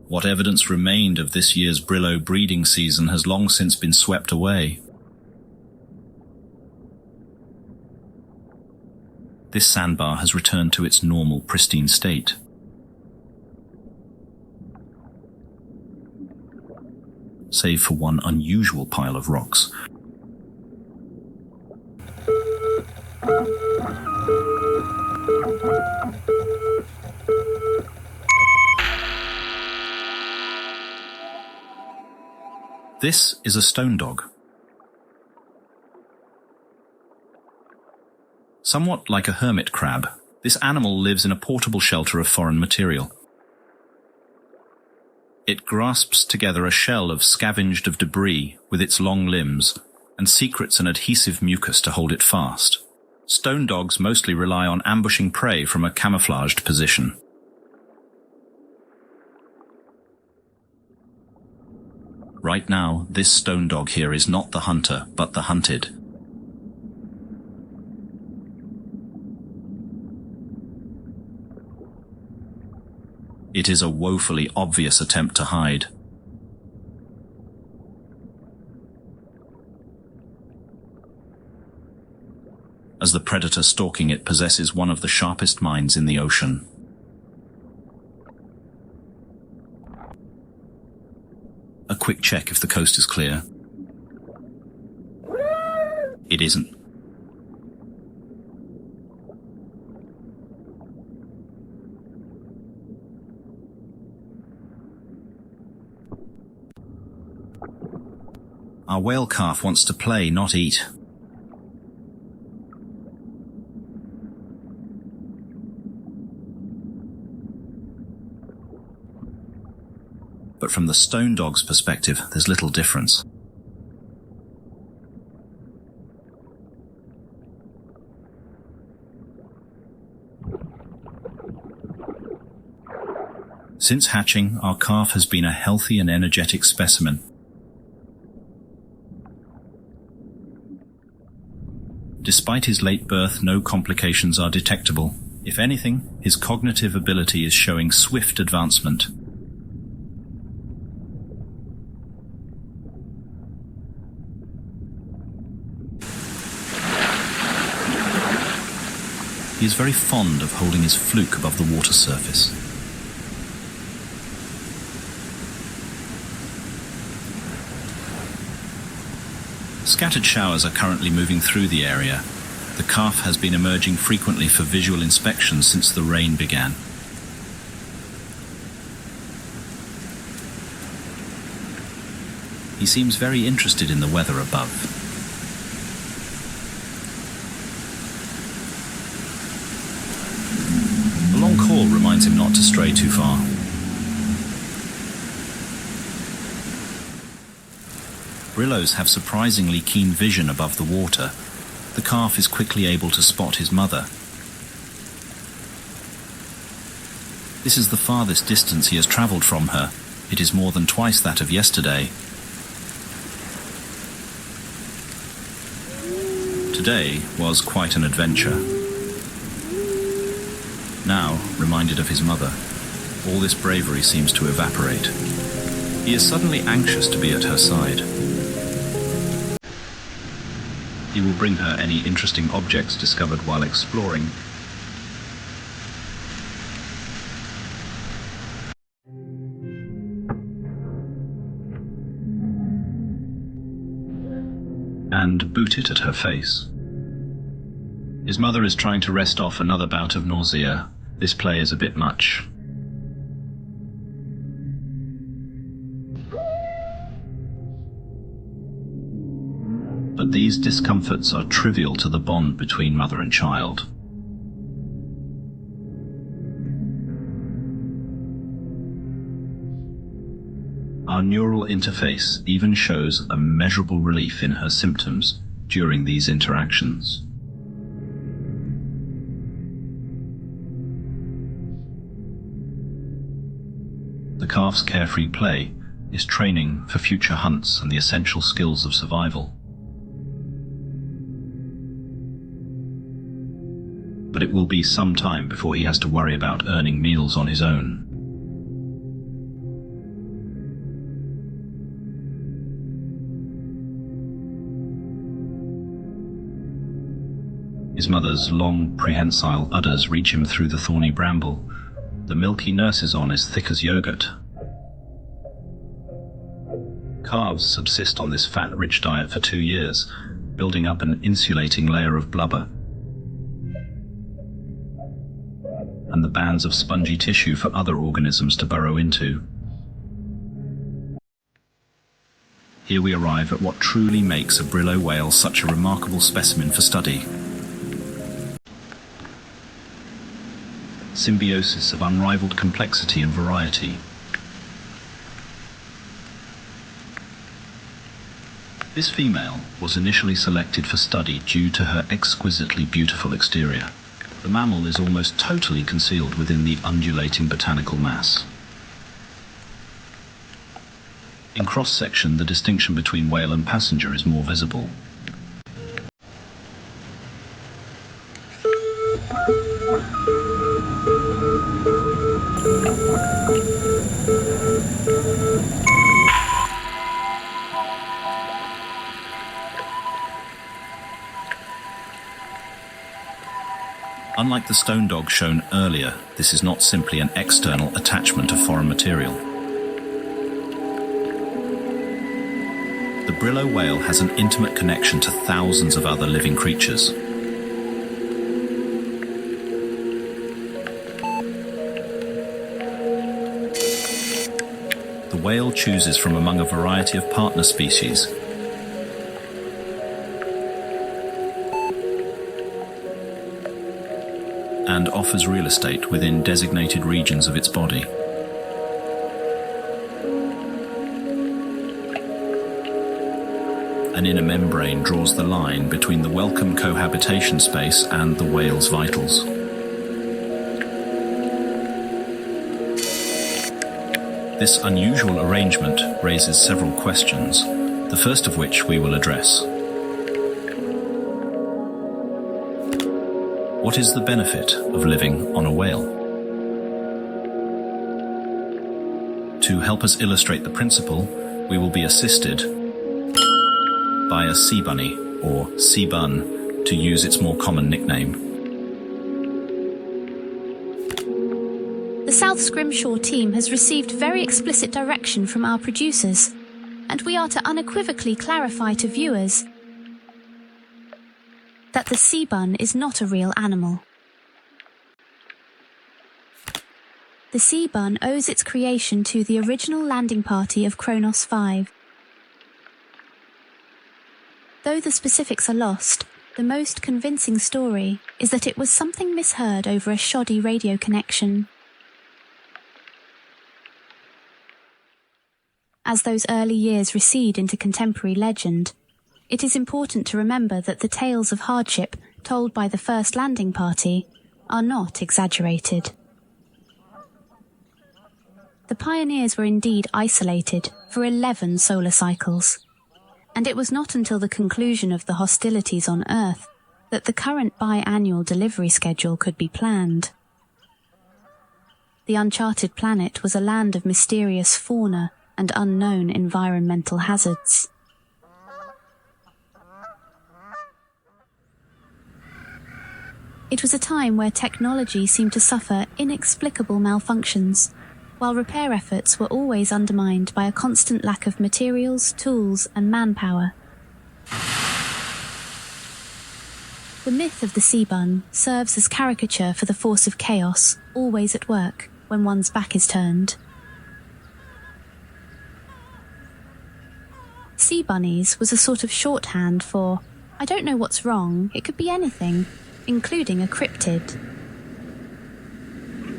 What evidence remained of this year's Brillo breeding season has long since been swept away. This sandbar has returned to its normal, pristine state. Save for one unusual pile of rocks. This is a stone dog. Somewhat like a hermit crab, this animal lives in a portable shelter of foreign material. It grasps together a shell of scavenged of debris with its long limbs and secretes an adhesive mucus to hold it fast. Stone dogs mostly rely on ambushing prey from a camouflaged position. Right now, this stone dog here is not the hunter, but the hunted. It is a woefully obvious attempt to hide. As the predator stalking it possesses one of the sharpest minds in the ocean. A quick check if the coast is clear. It isn't. Our whale calf wants to play, not eat. But from the stone dog's perspective, there's little difference. Since hatching, our calf has been a healthy and energetic specimen. Despite his late birth, no complications are detectable. If anything, his cognitive ability is showing swift advancement. He is very fond of holding his fluke above the water surface. Scattered showers are currently moving through the area. The calf has been emerging frequently for visual inspection since the rain began. He seems very interested in the weather above. A long call reminds him not to stray too far. Brillos have surprisingly keen vision above the water. The calf is quickly able to spot his mother. This is the farthest distance he has travelled from her. It is more than twice that of yesterday. Today was quite an adventure. Now, reminded of his mother, all this bravery seems to evaporate. He is suddenly anxious to be at her side. He will bring her any interesting objects discovered while exploring. And boot it at her face. His mother is trying to rest off another bout of nausea. This play is a bit much. But these discomforts are trivial to the bond between mother and child. Our neural interface even shows a measurable relief in her symptoms during these interactions. The calf's carefree play is training for future hunts and the essential skills of survival. But it will be some time before he has to worry about earning meals on his own. His mother's long, prehensile udders reach him through the thorny bramble. The milk he nurses on is thick as yogurt. Calves subsist on this fat-rich diet for 2 years, building up an insulating layer of blubber and the bands of spongy tissue for other organisms to burrow into. Here we arrive at what truly makes a Brillo whale such a remarkable specimen for study. Symbiosis of unrivaled complexity and variety. This female was initially selected for study due to her exquisitely beautiful exterior. The mammal is almost totally concealed within the undulating botanical mass. In cross-section, the distinction between whale and passenger is more visible. Unlike the stone dog shown earlier, this is not simply an external attachment of foreign material. The Brillo whale has an intimate connection to thousands of other living creatures. The whale chooses from among a variety of partner species. And offers real estate within designated regions of its body. An inner membrane draws the line between the welcome cohabitation space and the whale's vitals. This unusual arrangement raises several questions, the first of which we will address. What is the benefit of living on a whale? To help us illustrate the principle, we will be assisted by a sea bunny, or sea bun, to use its more common nickname. The South Scrimshaw team has received very explicit direction from our producers, and we are to unequivocally clarify to viewers that the sea bun is not a real animal. The sea bun owes its creation to the original landing party of Kronos 5. Though the specifics are lost, the most convincing story is that it was something misheard over a shoddy radio connection. As those early years recede into contemporary legend, it is important to remember that the tales of hardship told by the first landing party are not exaggerated. The pioneers were indeed isolated for 11 solar cycles, and it was not until the conclusion of the hostilities on Earth that the current biannual delivery schedule could be planned. The uncharted planet was a land of mysterious fauna and unknown environmental hazards. It was a time where technology seemed to suffer inexplicable malfunctions, while repair efforts were always undermined by a constant lack of materials, tools, and manpower. The myth of the sea bun serves as caricature for the force of chaos, always at work when one's back is turned. Sea bunnies was a sort of shorthand for, I don't know what's wrong, it could be anything, including a cryptid.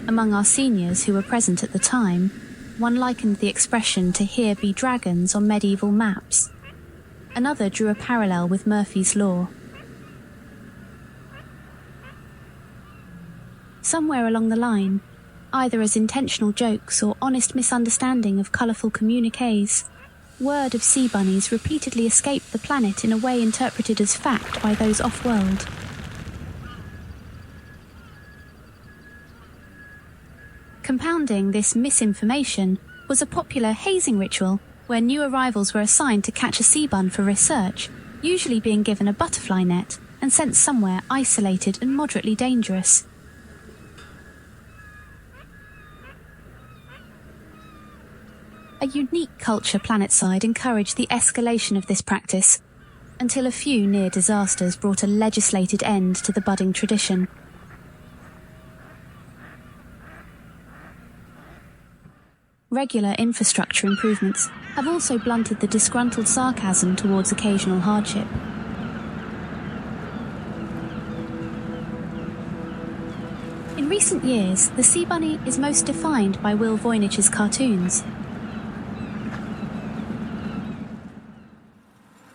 Among our seniors who were present at the time, one likened the expression to "here be dragons" on medieval maps. Another drew a parallel with Murphy's Law. Somewhere along the line, either as intentional jokes or honest misunderstanding of colourful communiques, word of sea bunnies repeatedly escaped the planet in a way interpreted as fact by those off-world. Compounding this misinformation was a popular hazing ritual where new arrivals were assigned to catch a sea bun for research, usually being given a butterfly net, and sent somewhere isolated and moderately dangerous. A unique culture planetside encouraged the escalation of this practice, until a few near disasters brought a legislated end to the budding tradition. Regular infrastructure improvements have also blunted the disgruntled sarcasm towards occasional hardship. In recent years, the Sea Bunny is most defined by Will Voynich's cartoons.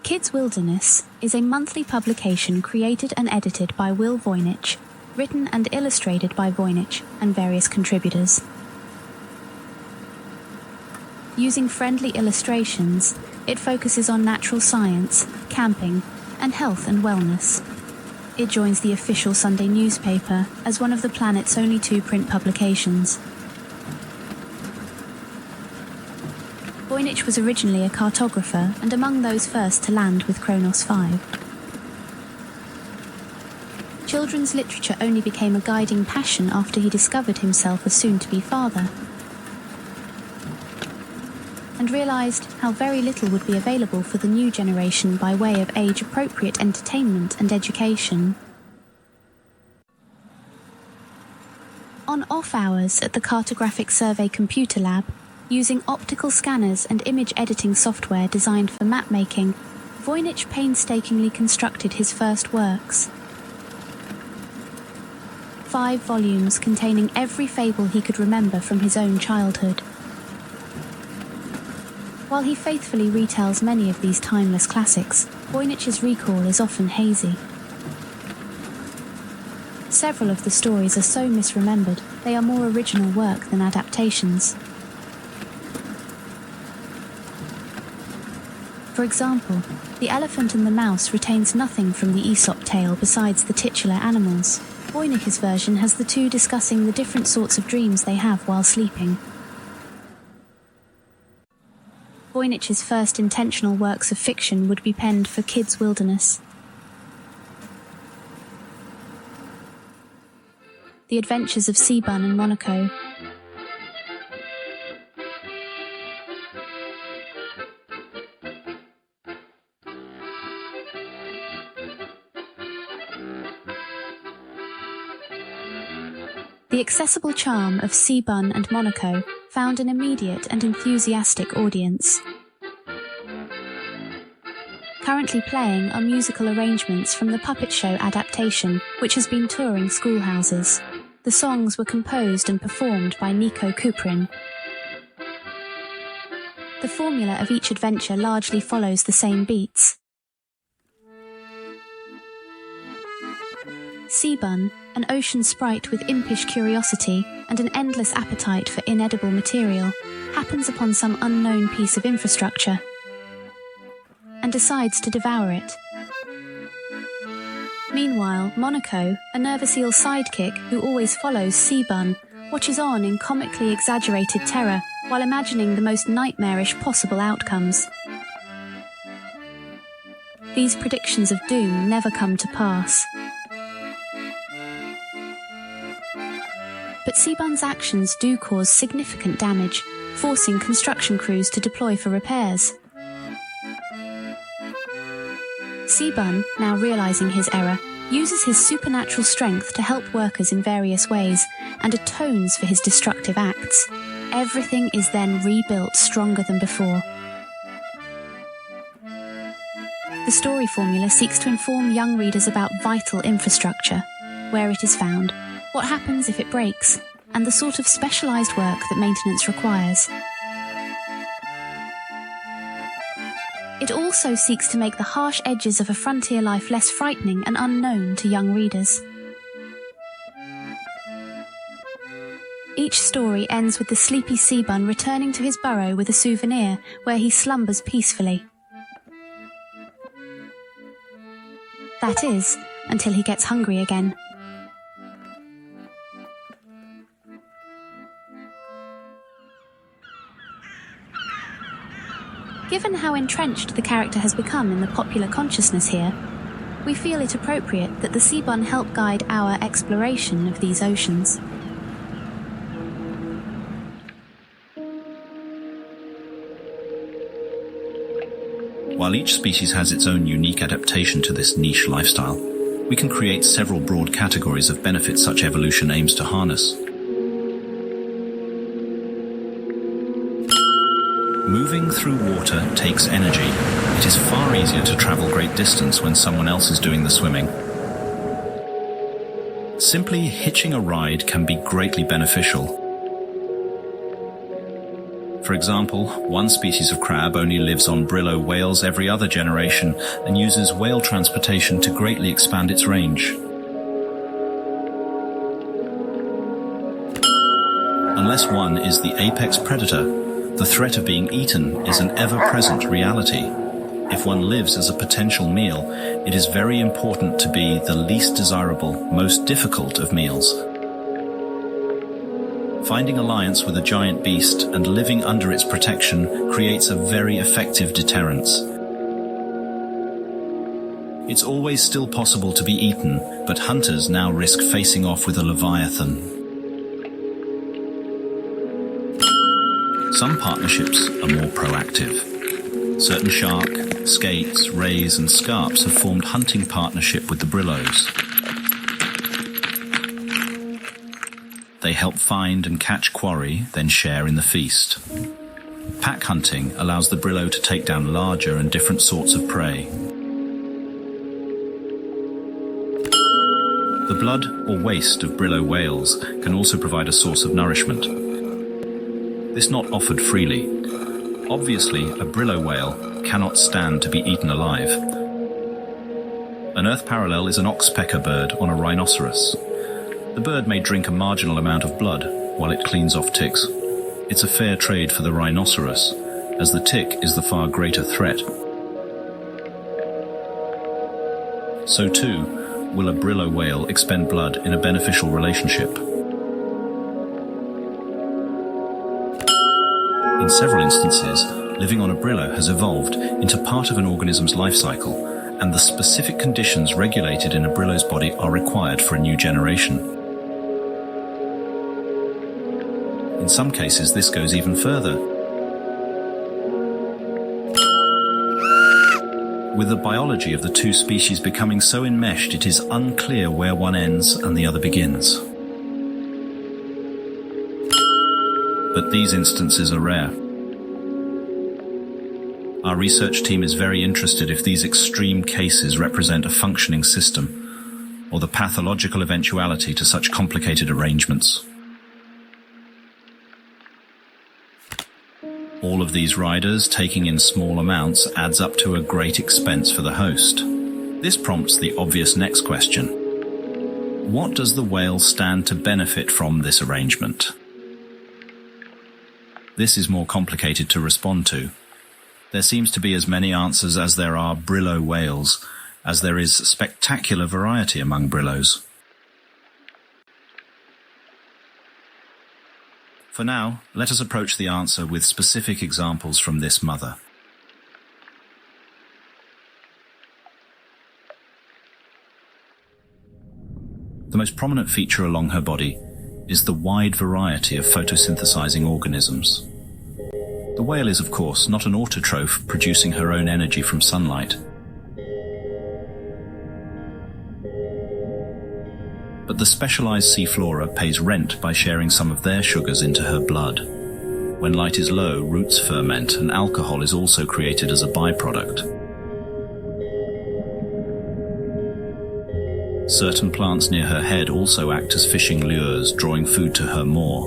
Kids Wilderness is a monthly publication created and edited by Will Voynich, written and illustrated by Voynich and various contributors. Using friendly illustrations, it focuses on natural science, camping, and health and wellness. It joins the official Sunday newspaper as one of the planet's only 2 print publications. Voynich was originally a cartographer and among those first to land with Kronos 5. Children's literature only became a guiding passion after he discovered himself a soon-to-be father, and realised how very little would be available for the new generation by way of age-appropriate entertainment and education. On off hours at the Cartographic Survey Computer Lab, using optical scanners and image editing software designed for map-making, Voynich painstakingly constructed his first works. 5 volumes containing every fable he could remember from his own childhood. While he faithfully retells many of these timeless classics, Voynich's recall is often hazy. Several of the stories are so misremembered they are more original work than adaptations. For example, The Elephant and the Mouse retains nothing from the Aesop tale besides the titular animals. Voynich's version has the two discussing the different sorts of dreams they have while sleeping. Voynich's first intentional works of fiction would be penned for Kids Wilderness. The Adventures of Seabun and Monaco. The accessible charm of Seabun and Monaco found an immediate and enthusiastic audience. Currently playing are musical arrangements from the puppet show adaptation, which has been touring schoolhouses. The songs were composed and performed by Nico Kuprin. The formula of each adventure largely follows the same beats. Seabun, an ocean sprite with impish curiosity and an endless appetite for inedible material, happens upon some unknown piece of infrastructure and decides to devour it. Meanwhile, Monaco, a nervous eel sidekick who always follows Seabun, watches on in comically exaggerated terror while imagining the most nightmarish possible outcomes. These predictions of doom never come to pass. But Seabun's actions do cause significant damage, forcing construction crews to deploy for repairs. Seabun, now realising his error, uses his supernatural strength to help workers in various ways and atones for his destructive acts. Everything is then rebuilt stronger than before. The story formula seeks to inform young readers about vital infrastructure, where it is found, what happens if it breaks, and the sort of specialised work that maintenance requires. It also seeks to make the harsh edges of a frontier life less frightening and unknown to young readers. Each story ends with the sleepy Seabun returning to his burrow with a souvenir where he slumbers peacefully. That is, until he gets hungry again. Given how entrenched the character has become in the popular consciousness here, we feel it appropriate that the sea bun help guide our exploration of these oceans. While each species has its own unique adaptation to this niche lifestyle, we can create several broad categories of benefits such evolution aims to harness. Moving through water takes energy. It is far easier to travel great distance when someone else is doing the swimming. Simply hitching a ride can be greatly beneficial. For example, one species of crab only lives on Brillo whales every other generation and uses whale transportation to greatly expand its range. Unless one is the apex predator, the threat of being eaten is an ever-present reality. If one lives as a potential meal, it is very important to be the least desirable, most difficult of meals. Finding alliance with a giant beast and living under its protection creates a very effective deterrence. It's always still possible to be eaten, but hunters now risk facing off with a leviathan. Some partnerships are more proactive. Certain shark, skates, rays and scarps have formed hunting partnership with the Brillos. They help find and catch quarry, then share in the feast. Pack hunting allows the Brillo to take down larger and different sorts of prey. The blood or waste of Brillo whales can also provide a source of nourishment. This not offered freely. Obviously, a Brillo whale cannot stand to be eaten alive. An Earth parallel is an oxpecker bird on a rhinoceros. The bird may drink a marginal amount of blood while it cleans off ticks. It's a fair trade for the rhinoceros, as the tick is the far greater threat. So too, will a Brillo whale expend blood in a beneficial relationship. In several instances, living on a Brillo has evolved into part of an organism's life cycle, and the specific conditions regulated in a Brillo's body are required for a new generation. In some cases, this goes even further. With the biology of the two species becoming so enmeshed, it is unclear where one ends and the other begins. But these instances are rare. Our research team is very interested if these extreme cases represent a functioning system, or the pathological eventuality to such complicated arrangements. All of these riders taking in small amounts adds up to a great expense for the host. This prompts the obvious next question. What does the whale stand to benefit from this arrangement? This is more complicated to respond to. There seems to be as many answers as there are Brillo whales, as there is spectacular variety among Brillos. For now, let us approach the answer with specific examples from this mother. The most prominent feature along her body is the wide variety of photosynthesizing organisms. The whale is, of course, not an autotroph producing her own energy from sunlight. But the specialized sea flora pays rent by sharing some of their sugars into her blood. When light is low, roots ferment and alcohol is also created as a byproduct. Certain plants near her head also act as fishing lures, drawing food to her maw.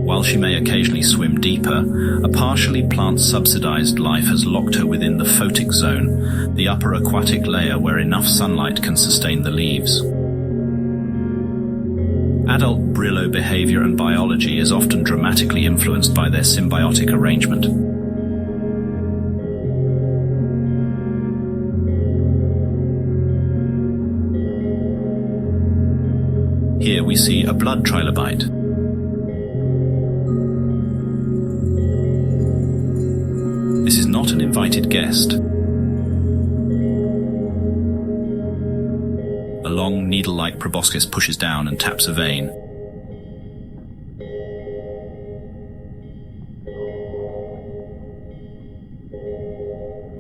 While she may occasionally swim deeper, a partially plant-subsidized life has locked her within the photic zone, the upper aquatic layer where enough sunlight can sustain the leaves. Adult Brillo behavior and biology is often dramatically influenced by their symbiotic arrangement. Here we see a blood trilobite. This is not an invited guest. A long, needle-like proboscis pushes down and taps a vein.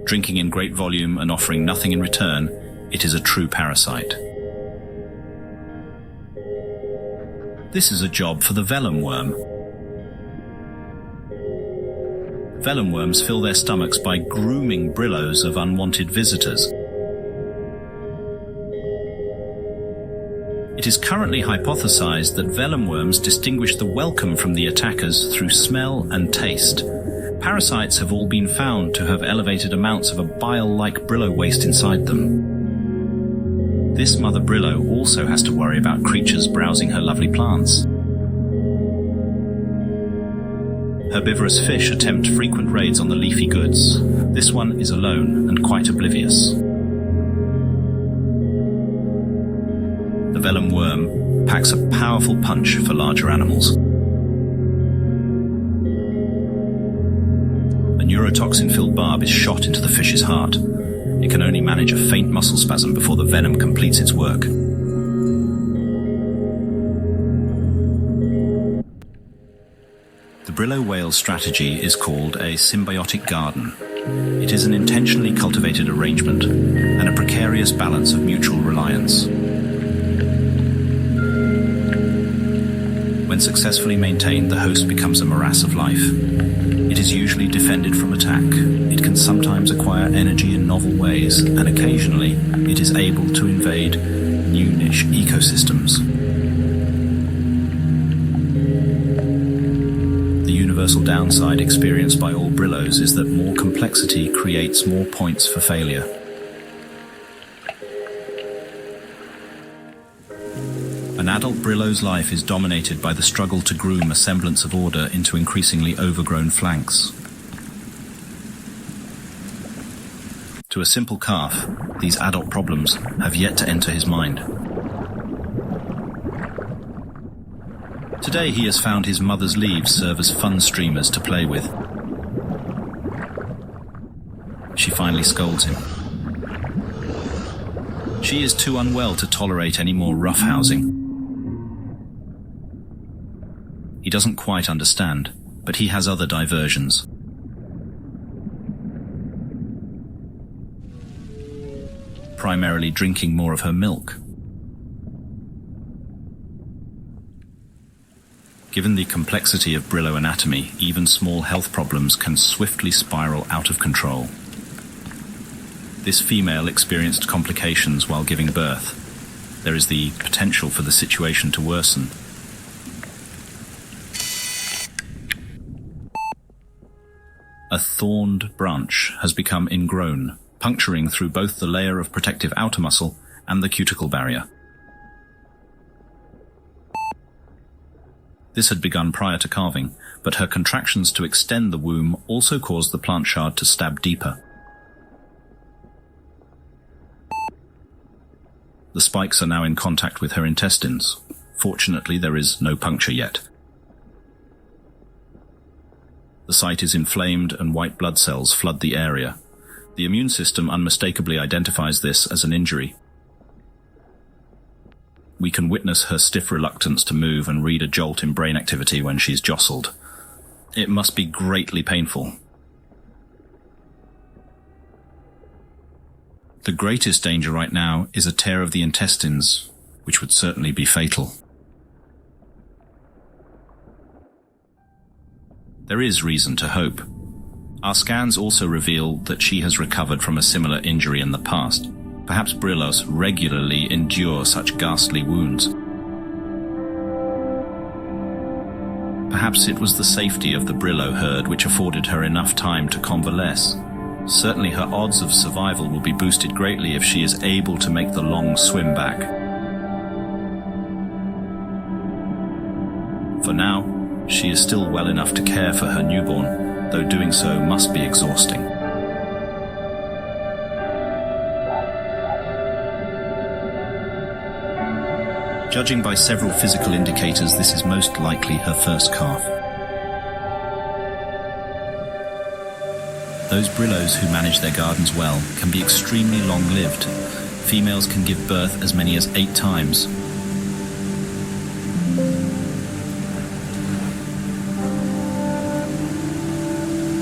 Drinking in great volume and offering nothing in return, it is a true parasite. This is a job for the vellum worm. Vellum worms fill their stomachs by grooming brillos of unwanted visitors. It is currently hypothesized that vellum worms distinguish the welcome from the attackers through smell and taste. Parasites have all been found to have elevated amounts of a bile-like brillo waste inside them. This mother brillo also has to worry about creatures browsing her lovely plants. Herbivorous fish attempt frequent raids on the leafy goods. This one is alone and quite oblivious. The vellum worm packs a powerful punch for larger animals. A neurotoxin-filled barb is shot into the fish's heart. It can only manage a faint muscle spasm before the venom completes its work. The brillo whale's strategy is called a symbiotic garden. It is an intentionally cultivated arrangement and a precarious balance of mutual reliance. When successfully maintained, the host becomes a morass of life. It is usually defended from attack. It can sometimes acquire energy in novel ways, and occasionally it is able to invade new niche ecosystems. The universal downside experienced by all brillos is that more complexity creates more points for failure. An adult brillo's life is dominated by the struggle to groom a semblance of order into increasingly overgrown flanks. To a simple calf, these adult problems have yet to enter his mind. Today he has found his mother's leaves serve as fun streamers to play with. She finally scolds him. She is too unwell to tolerate any more roughhousing. He doesn't quite understand, but he has other diversions. Primarily drinking more of her milk. Given the complexity of brillo anatomy, even small health problems can swiftly spiral out of control. This female experienced complications while giving birth. There is the potential for the situation to worsen. A thorned branch has become ingrown, puncturing through both the layer of protective outer muscle and the cuticle barrier. This had begun prior to calving, but her contractions to extend the womb also caused the plant shard to stab deeper. The spikes are now in contact with her intestines. Fortunately, there is no puncture yet. The site is inflamed and white blood cells flood the area. The immune system unmistakably identifies this as an injury. We can witness her stiff reluctance to move and read a jolt in brain activity when she's jostled. It must be greatly painful. The greatest danger right now is a tear of the intestines, which would certainly be fatal. There is reason to hope. Our scans also reveal that she has recovered from a similar injury in the past. Perhaps brillos regularly endure such ghastly wounds. Perhaps it was the safety of the brillo herd which afforded her enough time to convalesce. Certainly her odds of survival will be boosted greatly if she is able to make the long swim back. For now, she is still well enough to care for her newborn, though doing so must be exhausting. Judging by several physical indicators, this is most likely her first calf. Those Brillos who manage their gardens well can be extremely long-lived. Females can give birth as many as 8 times.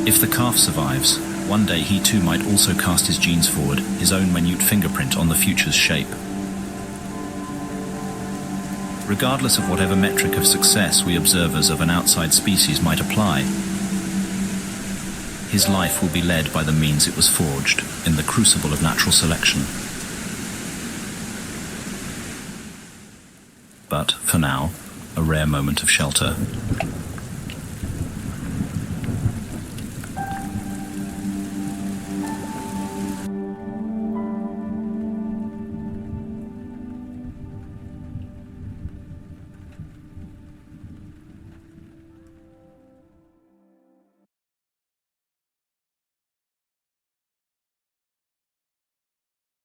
If the calf survives, one day he too might also cast his genes forward, his own minute fingerprint on the future's shape. Regardless of whatever metric of success we observers of an outside species might apply, his life will be led by the means it was forged in the crucible of natural selection. But, for now, a rare moment of shelter.